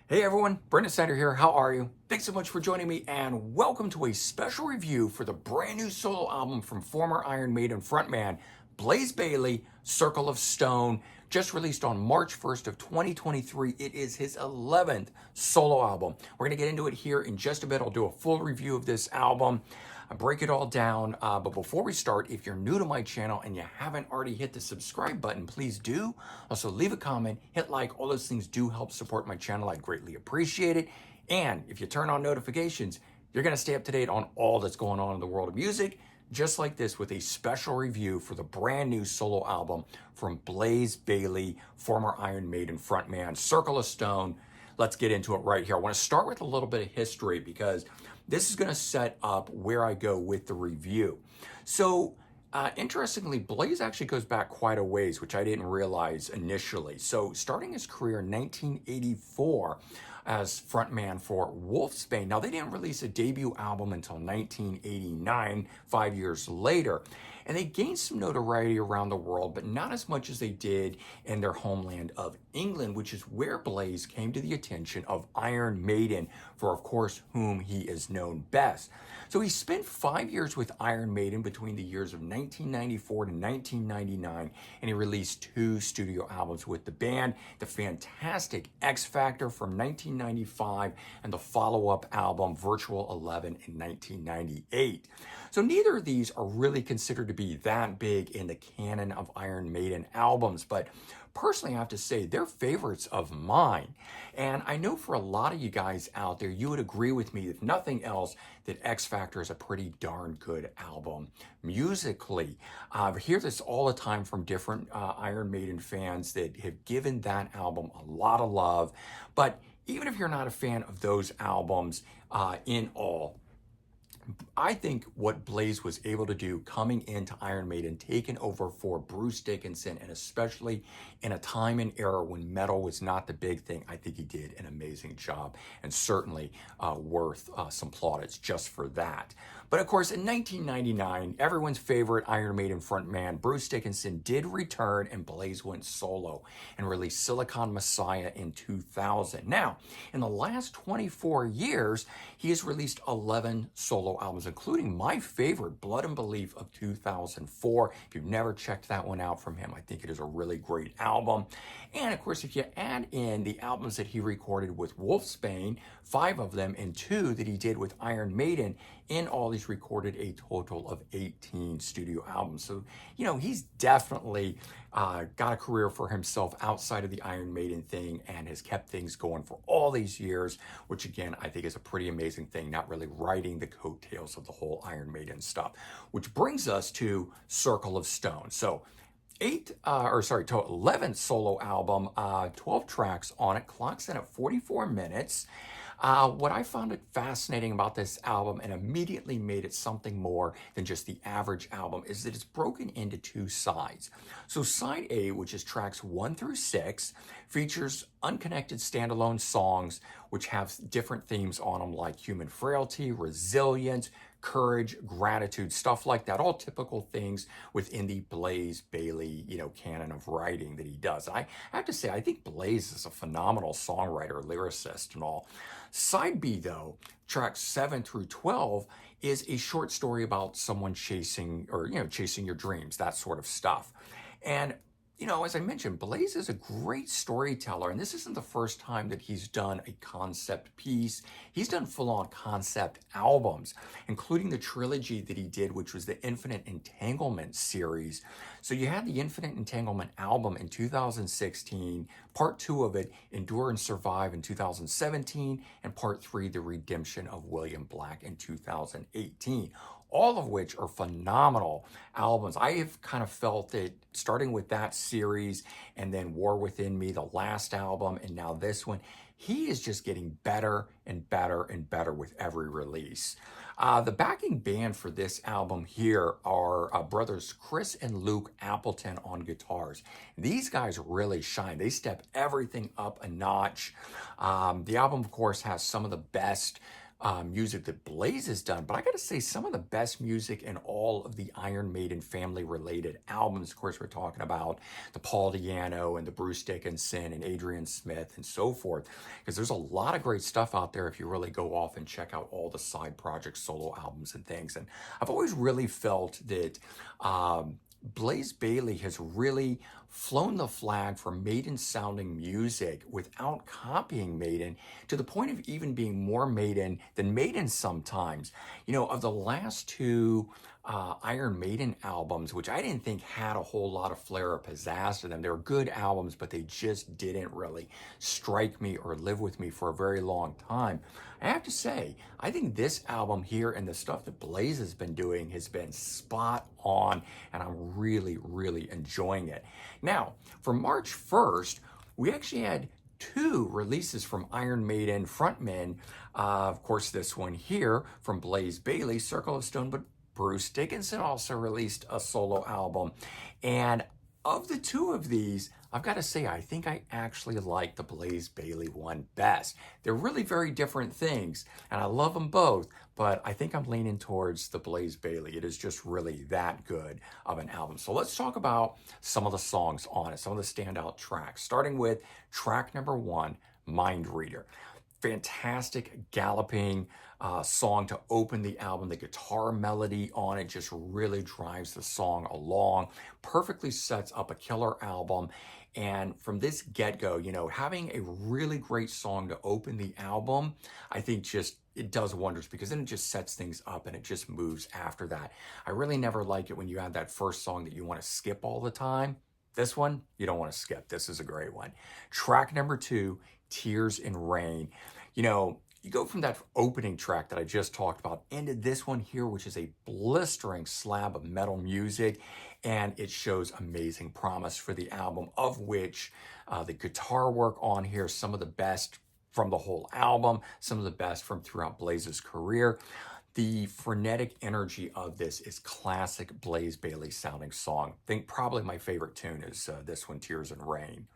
Hey everyone, Brendan Snyder here. How are you? Thanks so much for joining me and welcome to a special review for the brand new solo album from former Iron Maiden frontman Blaze Bayley, Circle of Stone, just released on March 1st of 2023. It is his 11th solo album. We're going to get into it here in just a bit. I'll do a full review of this album. I break it all down. But before we start, if you're new to my channel and you haven't already hit the subscribe button, please do. Also, leave a comment, hit like. All those things do help support my channel. I'd greatly appreciate it. And if you turn on notifications, you're going to stay up to date on all that's going on in the world of music, just like this with a special review for the brand new solo album from Blaze Bayley, former Iron Maiden frontman, Circle of Stone. Let's get into it right here. I want to start with a little bit of history because this is going to set up where I go with the review. So, interestingly, Blaze actually goes back quite a ways, which I didn't realize initially. So, starting his career in 1984 as frontman for Wolfsbane. Now, they didn't release a debut album until 1989, 5 years later. And they gained some notoriety around the world, but not as much as they did in their homeland of England, which is where Blaze came to the attention of Iron Maiden, for of course whom he is known best. So he spent 5 years with Iron Maiden between the years of 1994 to 1999, and he released 2 studio albums with the band, the fantastic X Factor from 1995 and the follow-up album Virtual 11 in 1998. So neither of these are really considered to be that big in the canon of Iron Maiden albums, but personally I have to say they're favorites of mine. And I know for a lot of you guys out there, you would agree with me, if nothing else, that X Factor is a pretty darn good album musically. I hear this all the time from different Iron Maiden fans that have given that album a lot of love. But even if you're not a fan of those albums in all, I think what Blaze was able to do coming into Iron Maiden, taking over for Bruce Dickinson, and especially in a time and era when metal was not the big thing, I think he did an amazing job and certainly worth some plaudits just for that. But of course, in 1999, everyone's favorite Iron Maiden frontman, Bruce Dickinson, did return and Blaze went solo and released Silicon Messiah in 2000. Now, in the last 24 years, he has released 11 solo albums, including my favorite, Blood and Belief of 2004. If you've never checked that one out from him, I think it is a really great album. And of course, if you add in the albums that he recorded with Wolfsbane, 5 of them, and 2 that he did with Iron Maiden, in all he's recorded a total of 18 studio albums. So, you know, he's definitely got a career for himself outside of the Iron Maiden thing and has kept things going for all these years, which again, I think is a pretty amazing thing, not really riding the coattails of the whole Iron Maiden stuff. Which brings us to Circle of Stone. So 11 solo album, 12 tracks on it, clocks in at 44 minutes. What I found fascinating about this album and immediately made it something more than just the average album is that it's broken into 2 sides. So side A, which is tracks 1 through 6, features unconnected standalone songs which have different themes on them like human frailty, resilience, courage, gratitude, stuff like that, all typical things within the Blaze Bayley, canon of writing that he does. I have to say, I think Blaze is a phenomenal songwriter, lyricist, and all. Side B, though, tracks 7 through 12, is a short story about someone chasing your dreams, that sort of stuff. And as I mentioned, Blaze is a great storyteller, and this isn't the first time that he's done a concept piece. He's done full-on concept albums, including the trilogy that he did, which was the Infinite Entanglement series. So you had the Infinite Entanglement album in 2016, part 2 of it, Endure and Survive, in 2017, and part 3, The Redemption of William Black, in 2018. All of which are phenomenal albums. I have kind of felt that starting with that series and then War Within Me, the last album, and now this one, he is just getting better and better and better with every release. The backing band for this album here are brothers Chris and Luke Appleton on guitars. These guys really shine. They step everything up a notch. The album, of course, has some of the best music that Blaze has done, but I gotta say, some of the best music in all of the Iron Maiden family related albums. Of course, we're talking about the Paul Di'Anno and the Bruce Dickinson and Adrian Smith and so forth, because there's a lot of great stuff out there if you really go off and check out all the side projects, solo albums, and things. And I've always really felt that Blaze Bayley has really flown the flag for Maiden sounding music without copying Maiden, to the point of even being more Maiden than Maiden sometimes. You know, of the last two Iron Maiden albums, which I didn't think had a whole lot of flair or pizzazz to them. They were good albums, but they just didn't really strike me or live with me for a very long time. I have to say, I think this album here and the stuff that Blaze has been doing has been spot on, and I'm really, really enjoying it. Now, for March 1st, we actually had two releases from Iron Maiden frontmen. Of course, this one here from Blaze Bayley, Circle of Stone, but Bruce Dickinson also released a solo album. And of the two of these, I've got to say, I think I actually like the Blaze Bayley one best. They're really very different things, and I love them both, but I think I'm leaning towards the Blaze Bayley. It is just really that good of an album. So let's talk about some of the songs on it, some of the standout tracks, starting with track number 1, Mind Reader. Fantastic galloping song to open the album. The guitar melody on it just really drives the song along, perfectly sets up a killer album. And from this get-go, you know, having a really great song to open the album, I think just it does wonders, because then it just sets things up and it just moves after that. I really never like it when you have that first song that you want to skip all the time. This one, you don't want to skip. This is a great one. Track number 2, Tears in Rain. You know, you go from that opening track that I just talked about into this one here, which is a blistering slab of metal music, and it shows amazing promise for the album, of which the guitar work on here, some of the best from the whole album, some of the best from throughout Blaze's career. The frenetic energy of this is classic Blaze Bayley sounding song. I think probably my favorite tune is this one, Tears in Rain.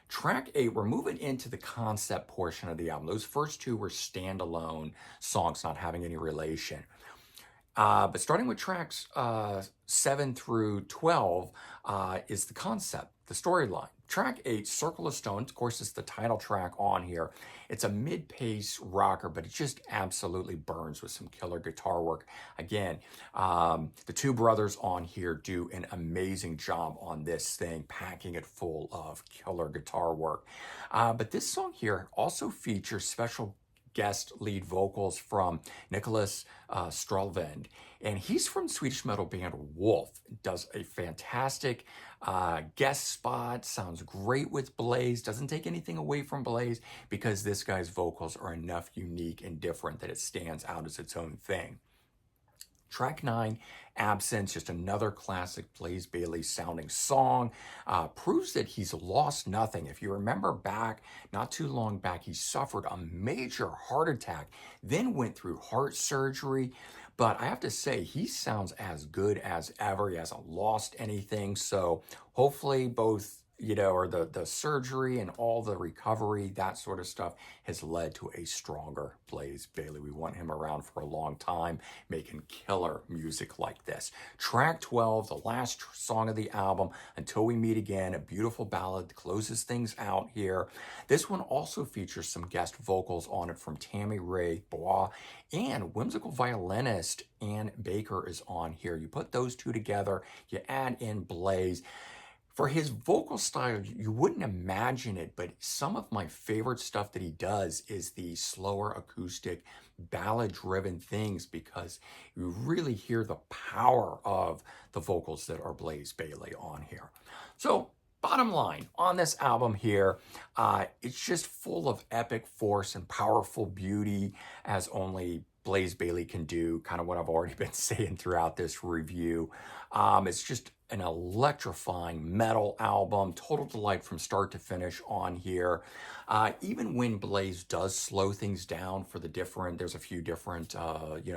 Track 8, we're moving into the concept portion of the album. Those first two were standalone songs, not having any relation. But starting with tracks 7 through 12 is the concept, the storyline. Track 8, Circle of Stone, of course, is the title track on here. It's a mid-pace rocker, but it just absolutely burns with some killer guitar work. Again, the two brothers on here do an amazing job on this thing, packing it full of killer guitar work. But this song here also features special guest lead vocals from Nicholas Stralvend, and he's from Swedish metal band Wolf. Does a fantastic guest spot, sounds great with Blaze, doesn't take anything away from Blaze, because this guy's vocals are enough unique and different that it stands out as its own thing. Track 9, Absence, just another classic Blaze Bayley sounding song, proves that he's lost nothing. If you remember back, not too long back, he suffered a major heart attack, then went through heart surgery. But I have to say, he sounds as good as ever. He hasn't lost anything. So hopefully both, you know, or the surgery and all the recovery, that sort of stuff, has led to a stronger Blaze Bayley. We want him around for a long time, making killer music like this. Track 12, the last song of the album, Until We Meet Again, a beautiful ballad that closes things out here. This one also features some guest vocals on it from Tammy Ray Bois, and whimsical violinist Ann Baker is on here. You put those two together, you add in Blaze. For his vocal style, you wouldn't imagine it, but some of my favorite stuff that he does is the slower acoustic ballad-driven things, because you really hear the power of the vocals that are Blaze Bayley on here. So, bottom line, on this album here, it's just full of epic force and powerful beauty, as only Blaze Bayley can do, kind of what I've already been saying throughout this review. It's just an electrifying metal album, total delight from start to finish on here. Even when Blaze does slow things down for the different, there's a few different,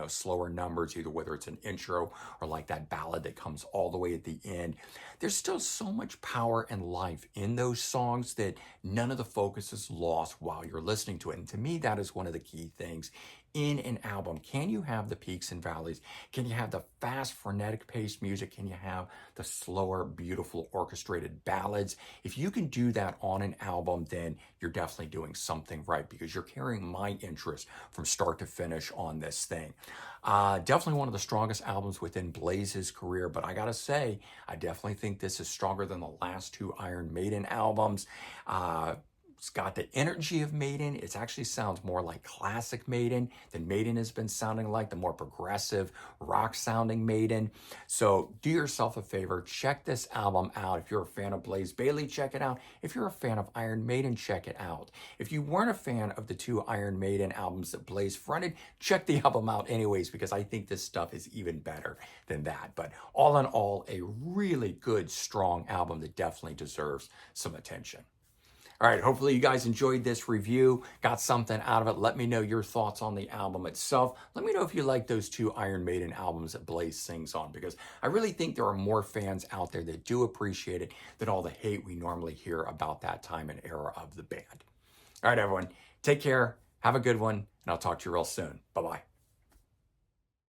slower numbers, either whether it's an intro or like that ballad that comes all the way at the end. There's still so much power and life in those songs that none of the focus is lost while you're listening to it. And to me, that is one of the key things in an album? Can you have the peaks and valleys? Can you have the fast, frenetic paced music? Can you have the slower, beautiful, orchestrated ballads? If you can do that on an album, then you're definitely doing something right, because you're carrying my interest from start to finish on this thing. Definitely one of the strongest albums within Blaze's career, but I gotta say, I definitely think this is stronger than the last two Iron Maiden albums. It's got the energy of Maiden. It actually sounds more like classic Maiden than Maiden has been sounding like, the more progressive rock sounding Maiden. So do yourself a favor, check this album out. If you're a fan of Blaze Bayley, check it out. If you're a fan of Iron Maiden, check it out. If you weren't a fan of the two Iron Maiden albums that Blaze fronted, check the album out anyways, because I think this stuff is even better than that. But all in all, a really good, strong album that definitely deserves some attention. All right, hopefully you guys enjoyed this review, got something out of it. Let me know your thoughts on the album itself. Let me know if you like those two Iron Maiden albums that Blaze sings on, because I really think there are more fans out there that do appreciate it than all the hate we normally hear about that time and era of the band. All right, everyone, take care, have a good one, and I'll talk to you real soon. Bye-bye.